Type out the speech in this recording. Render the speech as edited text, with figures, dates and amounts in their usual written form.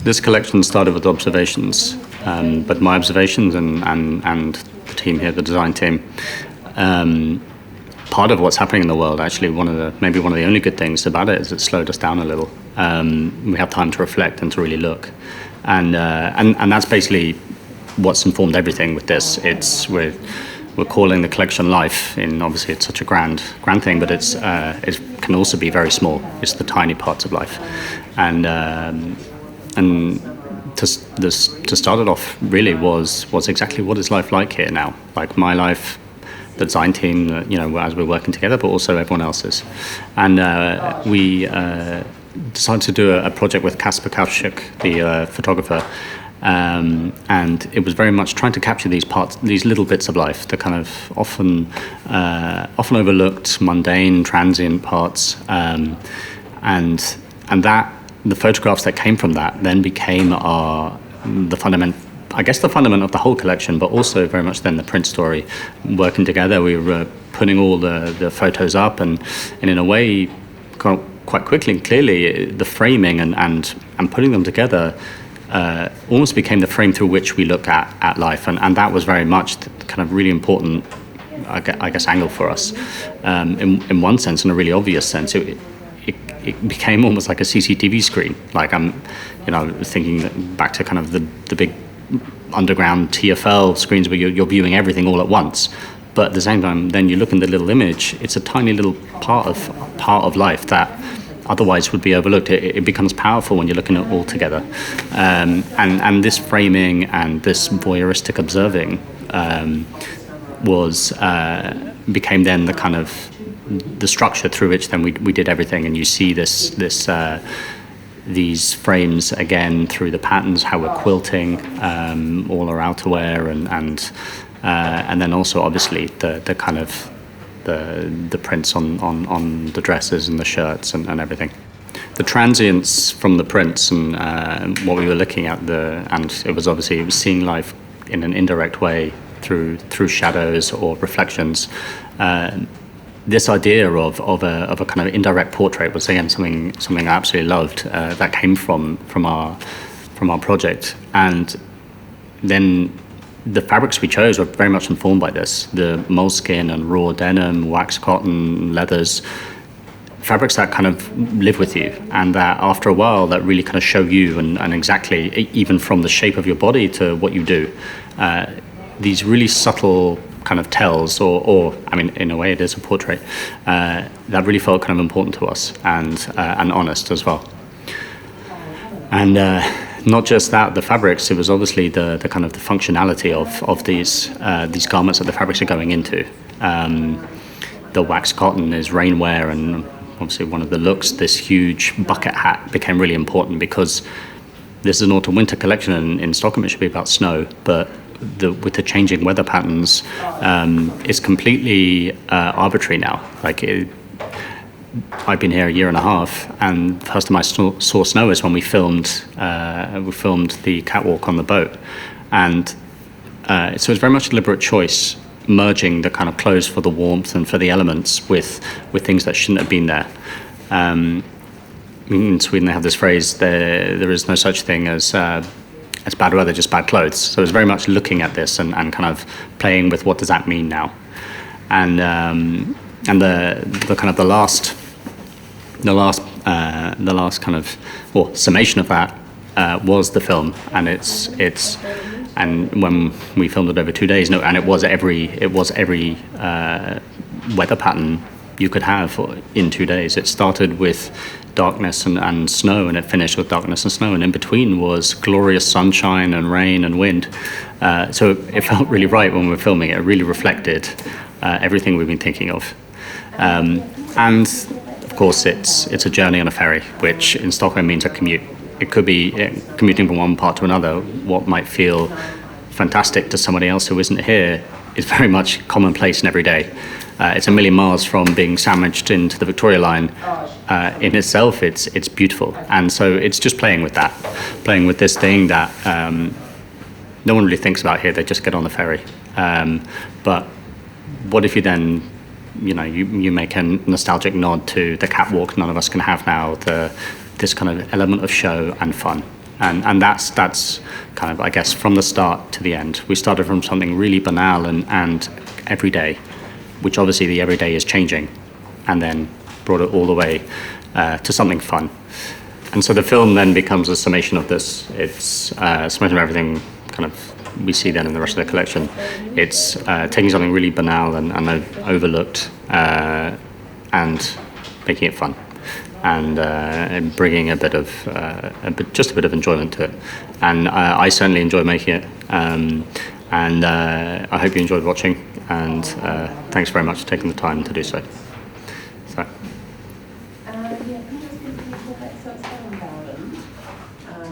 This collection started with observations, but my observations and the team here, the design team, part of what's happening in the world, actually, maybe one of the only good things about it is it slowed us down a little. We have time to reflect and to really look, and that's basically what's informed everything with this. We're calling the collection life, and obviously it's such a grand thing, but it can also be very small. It's the tiny parts of life, and to start it off really was exactly what is life like here now. Like my life, the design team, as we're working together, but also everyone else's, and we decided to do a project with Kasper Kauschuk, the photographer. And it was very much trying to capture these little bits of life, the kind of often overlooked, mundane, transient parts, and that the photographs that came from that then became the fundament of the whole collection, but also very much then the print story. Working together, we were putting all the photos up, and in a way, quite quickly and clearly, the framing and putting them together almost became the frame through which we look at life, and that was very much the kind of really important, I guess, angle for us. In one sense, in a really obvious sense, it became almost like a CCTV screen. Like I was thinking back to kind of the big underground TFL screens where you're viewing everything all at once. But at the same time, then you look in the little image, it's a tiny little part of life that otherwise would be overlooked. It becomes powerful when you're looking at it all together. And this framing and this voyeuristic observing became then the kind of the structure through which then we did everything. And you see these frames again through the patterns, how we're quilting all our outerwear, and then also obviously the kind of the prints on the dresses and the shirts and everything. The transience from the prints and what we were looking at, and it was seeing life in an indirect way through shadows or reflections. This idea of a kind of indirect portrait was again something I absolutely loved. That came from our project, and then the fabrics we chose were very much informed by this. The moleskin and raw denim, wax cotton, leathers, fabrics that kind of live with you, and that after a while that really kind of show you and exactly, even from the shape of your body to what you do. These really subtle kind of tells, or I mean, in a way it is a portrait, that really felt kind of important to us and honest as well. And not just that, the fabrics, it was obviously the kind of the functionality of these garments that the fabrics are going into. The wax cotton is rainwear, and obviously one of the looks, this huge bucket hat became really important because this is an autumn-winter collection, and in Stockholm it should be about snow, but with the changing weather patterns, it's completely arbitrary now. I've been here a year and a half, and the first time I saw snow is when we filmed the catwalk on the boat, and so it's very much a deliberate choice, merging the kind of clothes for the warmth and for the elements with things that shouldn't have been there. In Sweden they have this phrase: there is no such thing as bad weather, just bad clothes. So it's very much looking at this and kind of playing with what does that mean now, and the kind of the last kind of summation of that was the film, and and when we filmed it over 2 days, and it was every weather pattern you could have in 2 days. It started with darkness and snow, and it finished with darkness and snow, and in between was glorious sunshine and rain and wind. So it felt really right when we were filming it. It really reflected everything we've been thinking of. And of course, it's a journey on a ferry, which in Stockholm means a commute. It could be commuting from one part to another. What might feel fantastic to somebody else who isn't here is very much commonplace and everyday. It's a million miles from being sandwiched into the Victoria line. In itself, it's beautiful, and so it's just playing with this thing that no one really thinks about here. They just get on the ferry. But what if you then, you make a nostalgic nod to the catwalk none of us can have now, this kind of element of show and fun. and that's kind of, I guess, from the start to the end. We started from something really banal and everyday, which obviously the everyday is changing, and then brought it all the way to something fun. And so the film then becomes a summation of this. It's a summation of everything kind of we see then in the rest of the collection. It's taking something really banal and overlooked and making it fun, and bringing just a bit of enjoyment to it. And I certainly enjoy making it. And I hope you enjoyed watching. And thanks very much for taking the time to do so.